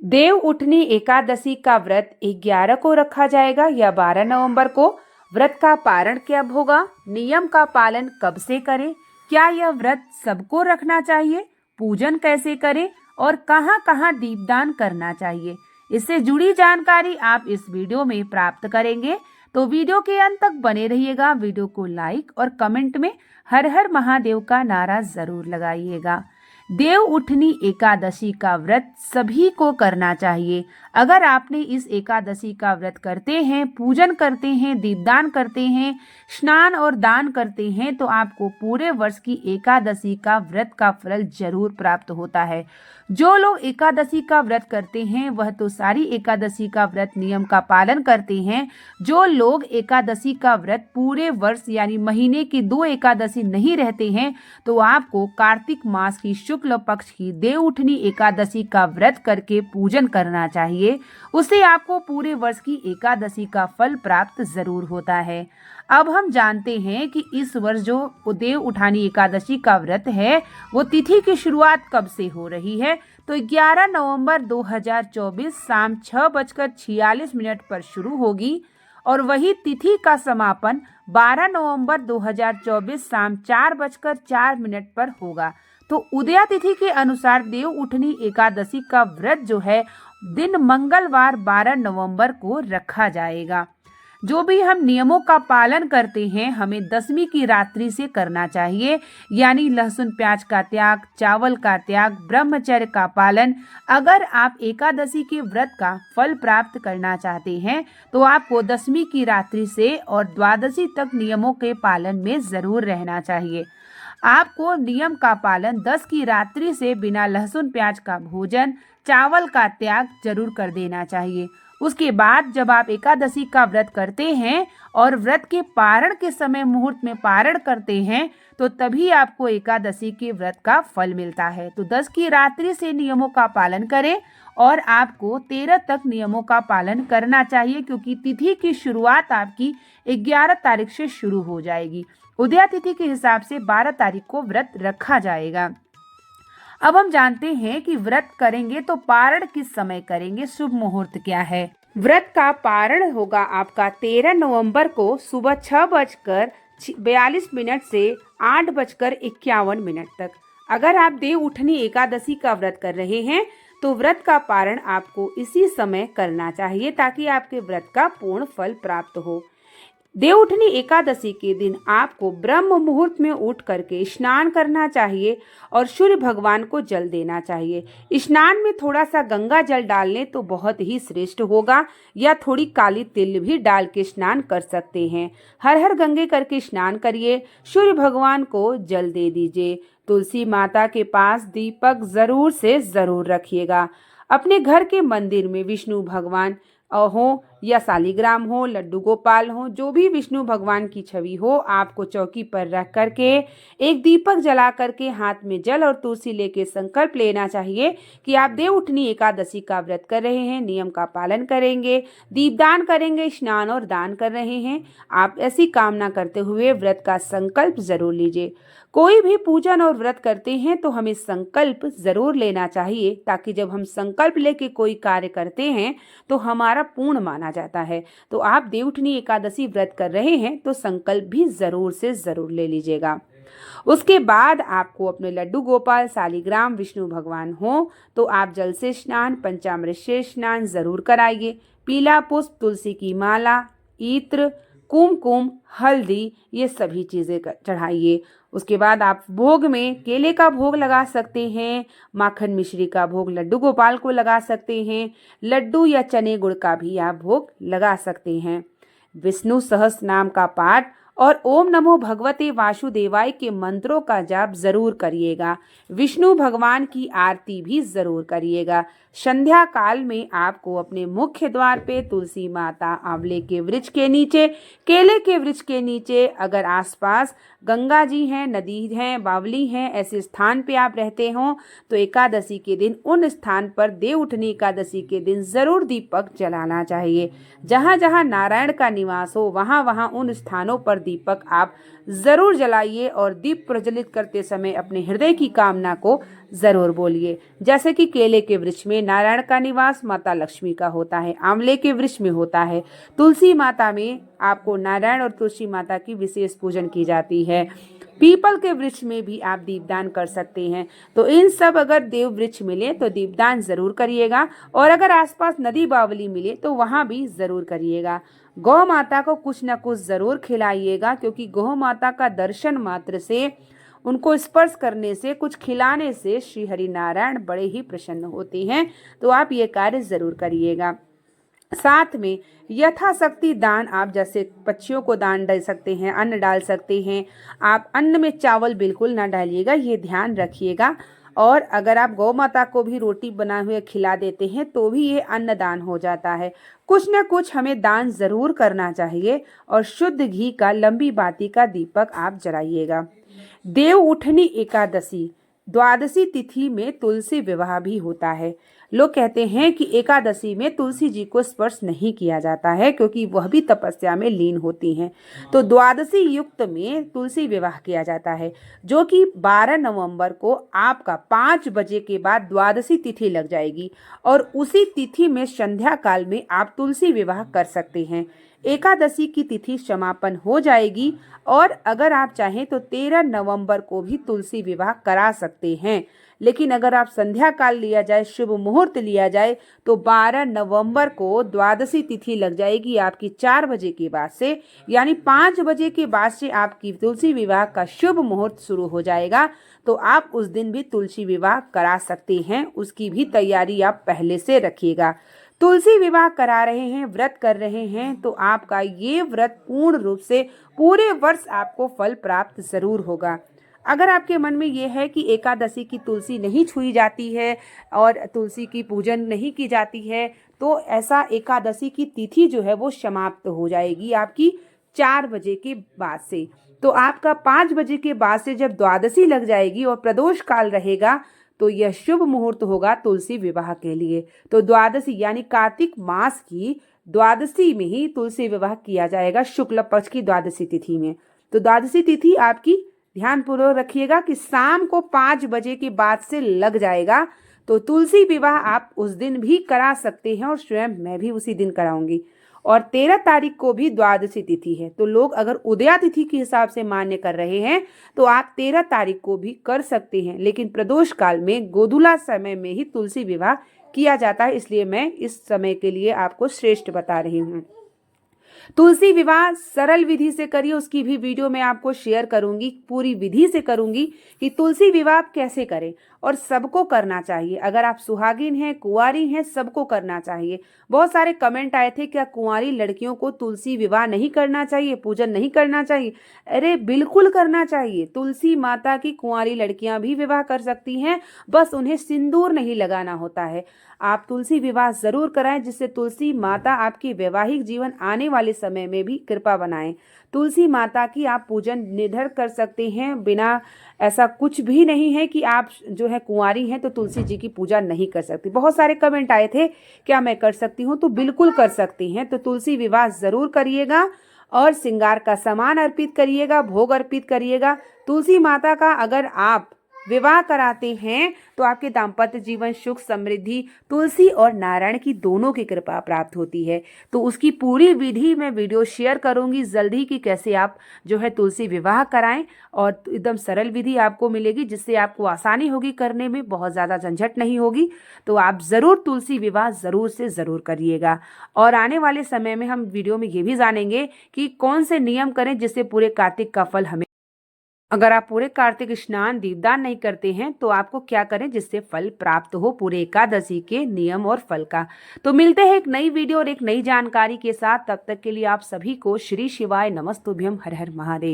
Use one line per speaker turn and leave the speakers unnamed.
देव उठनी एकादशी का व्रत 11 को रखा जाएगा या 12 नवंबर को। व्रत का पारण कब होगा, नियम का पालन कब से करें, क्या यह व्रत सबको रखना चाहिए, पूजन कैसे करें और कहां कहां दीपदान करना चाहिए, इससे जुड़ी जानकारी आप इस वीडियो में प्राप्त करेंगे। तो वीडियो के अंत तक बने रहिएगा। वीडियो को लाइक और कमेंट में हर हर महादेव का नारा जरूर लगाइएगा। देव उठनी एकादशी का व्रत सभी को करना चाहिए। अगर आपने इस एकादशी का व्रत करते हैं, पूजन करते हैं, दीपदान करते हैं, स्नान और दान करते हैं तो आपको पूरे वर्ष की एकादशी का व्रत का फल जरूर प्राप्त होता है। जो लोग एकादशी का व्रत करते हैं वह तो सारी एकादशी का व्रत नियम का पालन करते हैं। जो लोग एकादशी का व्रत पूरे वर्ष यानी महीने की 2 एकादशी नहीं रहते हैं तो आपको कार्तिक मास की शुक्ल पक्ष की देव उठनी एकादशी का व्रत करके पूजन करना चाहिए। उससे आपको पूरे वर्ष की एकादशी का फल प्राप्त जरूर होता है। अब हम जानते हैं कि इस वर्ष जो देव उठानी एकादशी का व्रत है वो तिथि की शुरुआत कब से हो रही है। तो 11 नवंबर 2024 शाम 6:46 पर शुरू होगी और वही तिथि का समापन 12 नवंबर 2024 शाम 4:04 पर होगा। तो उदया तिथि के अनुसार देव उठनी एकादशी का व्रत जो है दिन मंगलवार 12 नवंबर को रखा जाएगा। जो भी हम नियमों का पालन करते हैं हमें दशमी की रात्रि से करना चाहिए, यानी लहसुन प्याज का त्याग, चावल का त्याग, ब्रह्मचर्य का पालन। अगर आप एकादशी के व्रत का फल प्राप्त करना चाहते हैं तो आपको दशमी की रात्रि से और द्वादशी तक नियमों के पालन में जरूर रहना चाहिए। आपको नियम का पालन 10 की रात्रि से बिना लहसुन प्याज का भोजन, चावल का त्याग जरूर कर देना चाहिए। उसके बाद जब आप एकादशी का व्रत करते हैं और व्रत के पारण के समय मुहूर्त में पारण करते हैं तो तभी आपको एकादशी के व्रत का फल मिलता है। तो 10 की रात्रि से नियमों का पालन करें और आपको 13 तक नियमों का पालन करना चाहिए, क्योंकि तिथि की शुरुआत आपकी 11 तारीख से शुरू हो जाएगी। उदया तिथि के हिसाब से 12 तारीख को व्रत रखा जाएगा। अब हम जानते हैं कि व्रत करेंगे तो पारण किस समय करेंगे, शुभ मुहूर्त क्या है। व्रत का पारण होगा आपका 13 नवंबर को सुबह 6:42 से 8:51 तक। अगर आप देव उठनी एकादशी का व्रत कर रहे हैं तो व्रत का पारण आपको इसी समय करना चाहिए ताकि आपके व्रत का पूर्ण फल प्राप्त हो। देव उठनी एकादशी के दिन आपको ब्रह्म मुहूर्त में उठ करके स्नान करना चाहिए और सूर्य भगवान को जल देना चाहिए। स्नान में थोड़ा सा गंगा जल डाल लें तो बहुत ही श्रेष्ठ होगा, या थोड़ी काली तिल भी डाल के स्नान कर सकते हैं। हर हर गंगे करके स्नान करिए, सूर्य भगवान को जल दे दीजिए। तुलसी माता के पास दीपक जरूर से जरूर रखिएगा। अपने घर के मंदिर में विष्णु भगवान हो या शालिग्राम हो, लड्डू गोपाल हो, जो भी विष्णु भगवान की छवि हो, आपको चौकी पर रख करके एक दीपक जला करके हाथ में जल और तुलसी लेके संकल्प लेना चाहिए कि आप देव उठनी एकादशी का व्रत कर रहे हैं, नियम का पालन करेंगे, दीपदान करेंगे, स्नान और दान कर रहे हैं। आप ऐसी कामना करते हुए व्रत का संकल्प जरूर लीजिए। कोई भी पूजन और व्रत करते हैं तो हमें संकल्प जरूर लेना चाहिए, ताकि जब हम संकल्प लेके कोई कार्य करते हैं तो हमारा पूर्ण माना जाता है। तो आप देव उठनी एकादशी व्रत कर रहे हैं तो संकल्प भी जरूर से जरूर ले लीजिएगा। उसके बाद आपको अपने लड्डू गोपाल, शालिग्राम, विष्णु भगवान हो तो आप जल से स्नान, पंचामृत से स्नान जरूर कराइए। पीला पुष्प, तुलसी की माला, इत्र, कुमकुम, हल्दी, ये सभी चीज़ें चढ़ाइए। उसके बाद आप भोग में केले का भोग लगा सकते हैं, माखन मिश्री का भोग लड्डू गोपाल को लगा सकते हैं, लड्डू या चने गुड़ का भी आप भोग लगा सकते हैं। विष्णु सहस्त्र नाम का पाठ और ओम नमो भगवते वासुदेवाय के मंत्रों का जाप जरूर करिएगा। विष्णु भगवान की आरती भी जरूर करिएगा। संध्या काल में आपको अपने मुख्य द्वार पे तुलसी माता, आंवले के वृक्ष के नीचे, केले के वृक्ष के नीचे, अगर आसपास गंगा जी हैं, नदी हैं, बावली हैं, ऐसे स्थान पे आप रहते हो तो एकादशी के दिन उन स्थान पर देव उठनी एकादशी के दिन जरूर दीपक जलाना चाहिए। जहाँ जहाँ नारायण का निवास हो वहाँ वहाँ उन स्थानों पर दीपक आप जरूर जलाइए और दीप प्रज्वलित करते समय अपने हृदय की कामना को जरूर बोलिए। जैसे कि केले के वृक्ष में नारायण का निवास माता लक्ष्मी का होता है, आंवले के वृक्ष में होता है, तुलसी माता में आपको नारायण और तुलसी माता की विशेष पूजन की जाती है। पीपल के वृक्ष में भी आप दीपदान कर सकते हैं। तो इन सब अगर देव वृक्ष मिले तो दीपदान जरूर करिएगा, और अगर आसपास नदी बावली मिले तो वहां भी जरूर करिएगा। गौ माता को कुछ न कुछ जरूर खिलाइएगा, क्योंकि गौ माता का दर्शन मात्र से, उनको स्पर्श करने से, कुछ खिलाने से श्री हरि नारायण बड़े ही प्रसन्न होते हैं। तो आप ये कार्य जरूर करिएगा। साथ में यथाशक्ति दान, आप जैसे पक्षियों को दान दे सकते हैं, अन्न डाल सकते हैं। आप अन्न में चावल बिल्कुल ना डालिएगा, ये ध्यान रखिएगा। और अगर आप गौ माता को भी रोटी बनाए हुए खिला देते हैं तो भी ये अन्न दान हो जाता है। कुछ न कुछ हमें दान जरूर करना चाहिए। और शुद्ध घी का लंबी बाती का दीपक आप जलाइएगा। देव उठनी एकादशी, द्वादशी तिथि में तुलसी विवाह भी होता है। लोग कहते हैं कि एकादशी में तुलसी जी को स्पर्श नहीं किया जाता है, क्योंकि वह भी तपस्या में लीन होती हैं। तो द्वादशी युक्त में तुलसी विवाह किया जाता है, जो कि 12 नवंबर को आपका 5 बजे के बाद द्वादशी तिथि लग जाएगी, और उसी तिथि में संध्या काल में आप तुलसी विवाह कर सकते हैं। एकादशी की तिथि समापन हो जाएगी, और अगर आप चाहें तो 13 नवंबर को भी तुलसी विवाह करा सकते हैं। लेकिन अगर आप संध्या काल लिया जाए, शुभ मुहूर्त लिया जाए, तो 12 नवंबर को द्वादशी तिथि लग जाएगी आपकी 4 बजे के बाद से, यानी 5 बजे के बाद से आपकी तुलसी विवाह का शुभ मुहूर्त शुरू हो जाएगा। तो आप उस दिन भी तुलसी विवाह करा सकते हैं, उसकी भी तैयारी आप पहले से रखिएगा। तुलसी विवाह करा रहे हैं, व्रत कर रहे हैं, तो आपका ये व्रत पूर्ण रूप से पूरे वर्ष आपको फल प्राप्त जरूर होगा। अगर आपके मन में ये है कि एकादशी की तुलसी नहीं छुई जाती है और तुलसी की पूजन नहीं की जाती है, तो ऐसा एकादशी की तिथि जो है वो समाप्त हो जाएगी आपकी 4 बजे के बाद से। तो आपका 5 बजे के बाद से जब द्वादशी लग जाएगी और प्रदोष काल रहेगा, तो यह शुभ मुहूर्त होगा तुलसी विवाह के लिए। तो द्वादशी यानी कार्तिक मास की द्वादशी में ही तुलसी विवाह किया जाएगा, शुक्ल पक्ष की द्वादशी तिथि में। तो द्वादशी तिथि आपकी ध्यानपूर्वक रखिएगा कि शाम को 5 बजे के बाद से लग जाएगा। तो तुलसी विवाह आप उस दिन भी करा सकते हैं, और स्वयं मैं भी उसी दिन कराऊंगी। और 13 तारीख को भी द्वादशी तिथि है। तो लोग अगर उदया तिथि के हिसाब से मान्य कर रहे हैं तो आप 13 तारीख को भी कर सकते हैं, लेकिन प्रदोष काल में गोधूला समय में ही तुलसी विवाह किया जाता है, इसलिए मैं इस समय के लिए आपको श्रेष्ठ बता रही हूँ। तुलसी विवाह सरल विधि से करिए, उसकी भी वीडियो मैं आपको शेयर करूंगी, पूरी विधि से करूंगी कि तुलसी विवाह कैसे करें। और सबको करना चाहिए, अगर आप सुहागिन हैं, कुंवारी हैं, सबको करना चाहिए। बहुत सारे कमेंट आए थे क्या कुंवारी लड़कियों को तुलसी विवाह नहीं करना चाहिए, पूजन नहीं करना चाहिए? अरे बिल्कुल करना चाहिए। तुलसी माता की कुंवारी लड़कियां भी विवाह कर सकती हैं, बस उन्हें सिंदूर नहीं लगाना होता है। आप तुलसी विवाह जरूर कराएं, जिससे तुलसी माता आपकी वैवाहिक जीवन आने वाले समय में भी कृपा बनाएं। तुलसी माता की आप पूजन निडर कर सकते हैं, बिना ऐसा कुछ भी नहीं है कि आप जो है कुंवारी हैं तो तुलसी जी की पूजा नहीं कर सकती। बहुत सारे कमेंट आए थे क्या मैं कर सकती हूँ, तो बिल्कुल कर सकती हैं। तो तुलसी विवाह जरूर करिएगा, और श्रृंगार का सामान अर्पित करिएगा, भोग अर्पित करिएगा। तुलसी माता का अगर आप विवाह कराते हैं तो आपके दाम्पत्य जीवन सुख समृद्धि तुलसी और नारायण की दोनों की कृपा प्राप्त होती है। तो उसकी पूरी विधि मैं वीडियो शेयर करूंगी जल्दी कि कैसे आप जो है तुलसी विवाह कराएं, और एकदम सरल विधि आपको मिलेगी, जिससे आपको आसानी होगी करने में, बहुत ज़्यादा झंझट नहीं होगी। तो आप ज़रूर तुलसी विवाह ज़रूर से ज़रूर करिएगा। और आने वाले समय में हम वीडियो में ये भी जानेंगे कि कौन से नियम करें जिससे पूरे कार्तिक का फल हमें, अगर आप पूरे कार्तिक स्नान दीपदान नहीं करते हैं तो आपको क्या करें जिससे फल प्राप्त हो पूरे एकादशी के नियम और फल का। तो मिलते हैं एक नई वीडियो और एक नई जानकारी के साथ। तब तक के लिए आप सभी को श्री शिवाय नमस्तुभ्यम, हर हर महादेव।